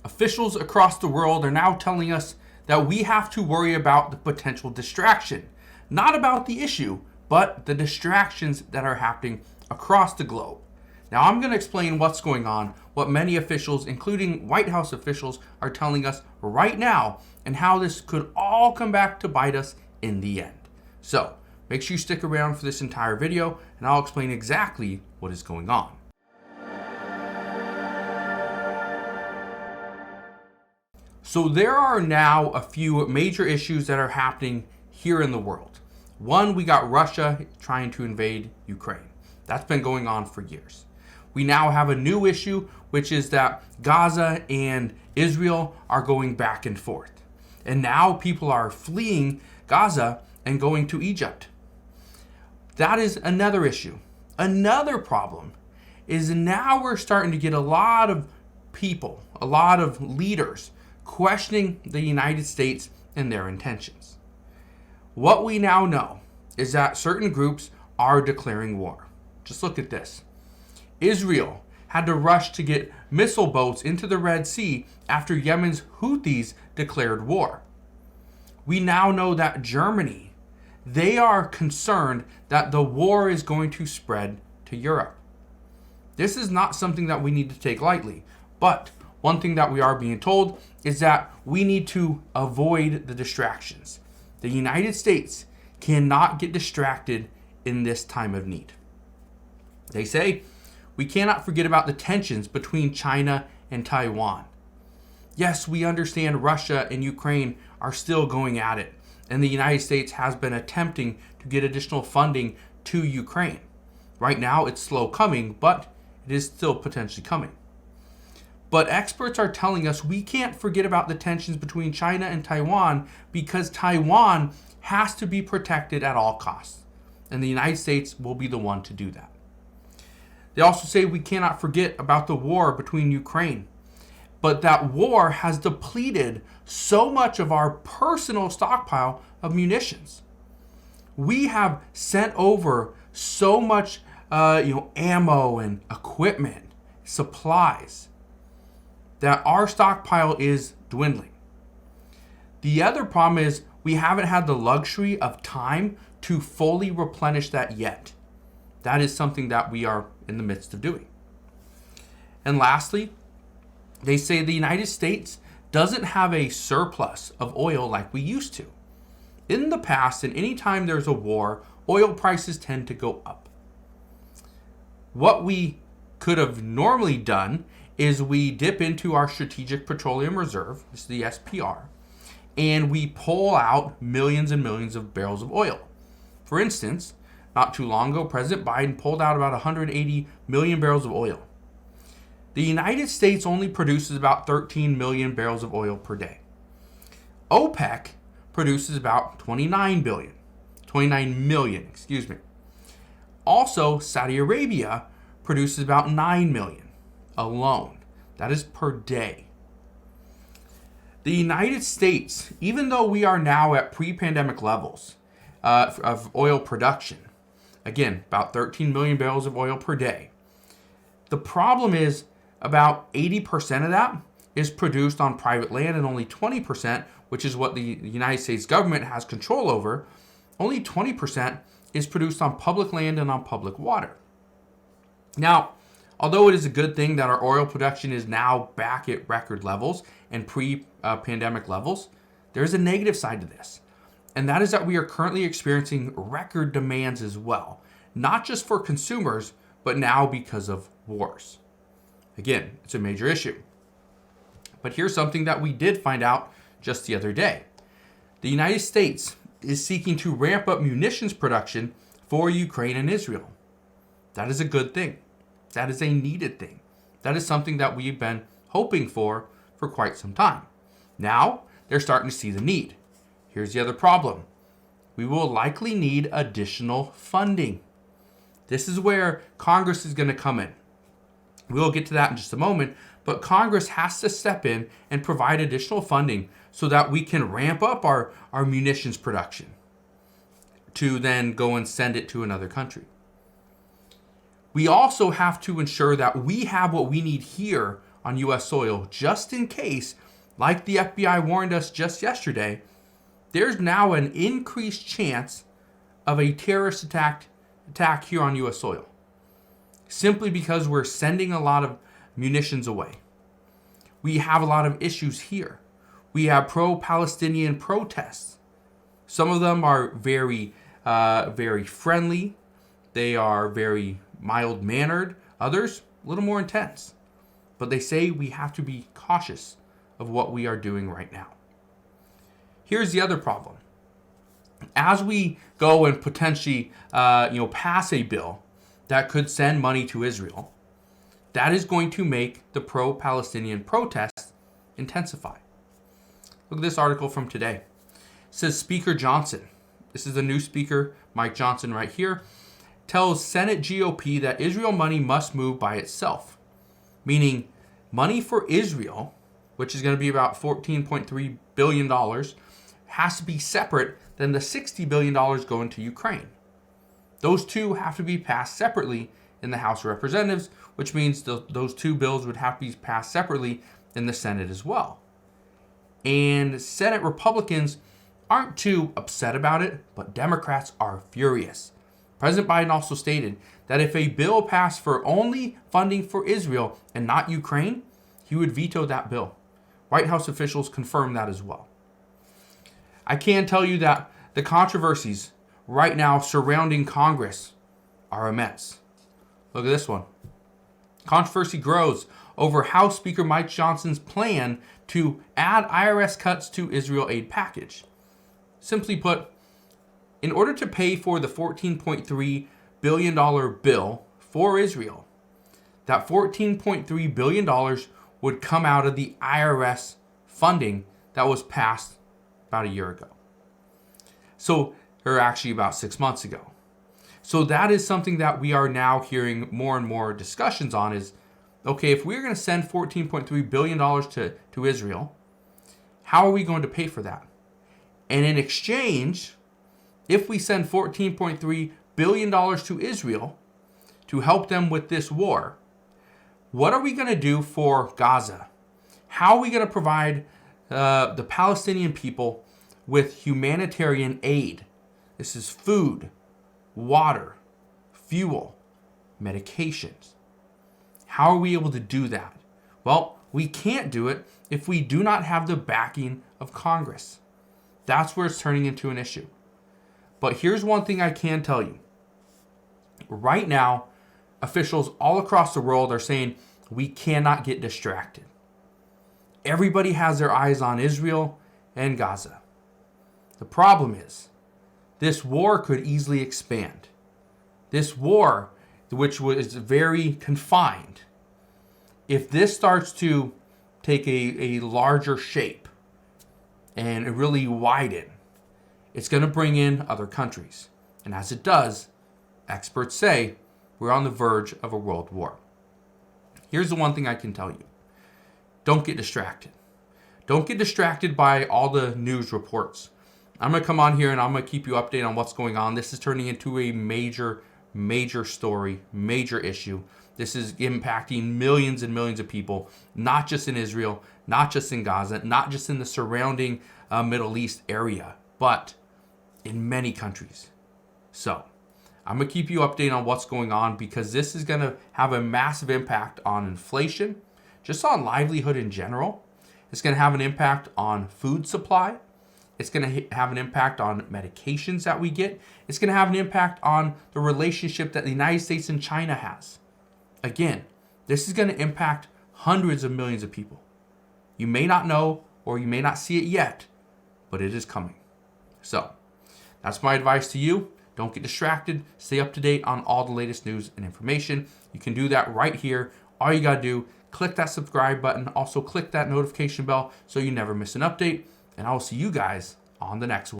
Officials across the world are now telling us that we have to worry about the potential distraction, not about the issue, but the distractions that are happening across the globe. Now, I'm going to explain what's going on, what many officials, including White House officials, are telling us right now, and how this could all come back to bite us in the end. So, make sure you stick around for this entire video, and I'll explain exactly what is going on. So there are now a few major issues that are happening here in the world. One, we got Russia trying to invade Ukraine. That's been going on for years. We now have a new issue, which is that Gaza and Israel are going back and forth. And now people are fleeing Gaza and going to Egypt. That is another issue. Another problem is now we're starting to get a lot of people, a lot of leaders questioning the United States and their intentions. What we now know is that certain groups are declaring war. Just look at this. Israel had to rush to get missile boats into the Red Sea after Yemen's Houthis declared war. We now know that Germany, they are concerned that the war is going to spread to Europe. This is not something that we need to take lightly, but one thing that we are being told is that we need to avoid the distractions. The United States cannot get distracted in this time of need. They say we cannot forget about the tensions between China and Taiwan. Yes, we understand Russia and Ukraine are still going at it, and the United States has been attempting to get additional funding to Ukraine. Right now, it's slow coming, but it is still potentially coming. But experts are telling us we can't forget about the tensions between China and Taiwan because Taiwan has to be protected at all costs, and the United States will be the one to do that. They also say we cannot forget about the war between Ukraine, but that war has depleted so much of our personal stockpile of munitions. We have sent over so much ammo and equipment, supplies, that our stockpile is dwindling. The other problem is we haven't had the luxury of time to fully replenish that yet. That is something that we are in the midst of doing. And lastly, they say the United States doesn't have a surplus of oil like we used to. In the past, and anytime there's a war, oil prices tend to go up. What we could have normally done is we dip into our Strategic Petroleum Reserve, this is the SPR, and we pull out millions and millions of barrels of oil. For instance, not too long ago, President Biden pulled out about 180 million barrels of oil. The United States only produces about 13 million barrels of oil per day. OPEC produces about 29 million. Also, Saudi Arabia produces about 9 million alone. That is per day. The United States, even though we are now at pre-pandemic levels of oil production, again, about 13 million barrels of oil per day, the problem is about 80% of that is produced on private land, and only 20%, which is what the United States government has control over, only 20% is produced on public land and on public water. Now, although it is a good thing that our oil production is now back at record levels and pre-pandemic levels, there's a negative side to this. And that is that we are currently experiencing record demands as well, not just for consumers, but now because of wars. Again, it's a major issue. But here's something that we did find out just the other day. The United States is seeking to ramp up munitions production for Ukraine and Israel. That is a good thing. That is a needed thing. That is something that we've been hoping for quite some time. Now, they're starting to see the need. Here's the other problem. We will likely need additional funding. This is where Congress is going to come in. We'll get to that in just a moment, but Congress has to step in and provide additional funding so that we can ramp up our munitions production to then go and send it to another country. We also have to ensure that we have what we need here on U.S. soil just in case, like the FBI warned us just yesterday, there's now an increased chance of a terrorist attack here on U.S. soil. Simply because we're sending a lot of munitions away. We have a lot of issues here. We have pro-Palestinian protests. Some of them are very friendly. They are very mild-mannered. Others, a little more intense. But they say we have to be cautious of what we are doing right now. Here's the other problem. As we go and potentially pass a bill that could send money to Israel, that is going to make the pro-Palestinian protests intensify. Look at this article from today. It says Speaker Johnson, this is the new speaker, Mike Johnson right here, tells Senate GOP that Israel money must move by itself. Meaning money for Israel, which is going to be about $14.3 billion, has to be separate than the $60 billion going to Ukraine. Those two have to be passed separately in the House of Representatives, which means those two bills would have to be passed separately in the Senate as well. And Senate Republicans aren't too upset about it, but Democrats are furious. President Biden also stated that if a bill passed for only funding for Israel and not Ukraine, he would veto that bill. White House officials confirmed that as well. I can tell you that the controversies right now surrounding Congress are immense. Look at this one. Controversy grows over House Speaker Mike Johnson's plan to add IRS cuts to Israel aid package. Simply put, in order to pay for the $14.3 billion bill for Israel, that $14.3 billion would come out of the IRS funding that was passed about a year ago. Or actually about 6 months ago. So that is something that we are now hearing more and more discussions on is, okay, if we're going to send $14.3 billion to Israel, how are we going to pay for that? And in exchange, if we send $14.3 billion to Israel to help them with this war, what are we going to do for Gaza? How are we going to provide the Palestinian people with humanitarian aid? This is food, water, fuel, medications. How are we able to do that? Well, we can't do it if we do not have the backing of Congress. That's where it's turning into an issue. But here's one thing I can tell you. Right now, officials all across the world are saying we cannot get distracted. Everybody has their eyes on Israel and Gaza. The problem is, this war could easily expand. This war, which was very confined, if this starts to take a larger shape and really widen, it's going to bring in other countries. And as it does, experts say we're on the verge of a world war. Here's the one thing I can tell you. Don't get distracted. Don't get distracted by all the news reports. I'm going to come on here and I'm going to keep you updated on what's going on. This is turning into a major story, major issue. This is impacting millions and millions of people, not just in Israel, not just in Gaza, not just in the surrounding Middle East area, but in many countries. So I'm going to keep you updated on what's going on because this is going to have a massive impact on inflation, just on livelihood in general. It's going to have an impact on food supply. It's going to have an impact on medications that we get. It's going to have an impact on the relationship that the United States and China has. Again, this is going to impact hundreds of millions of people. You may not know or you may not see it yet, but it is coming. So, that's my advice to you. Don't get distracted. Stay up to date on all the latest news and information. You can do that right here. All you got to do, click that subscribe button. Also, click that notification bell so you never miss an update. And I will see you guys on the next one.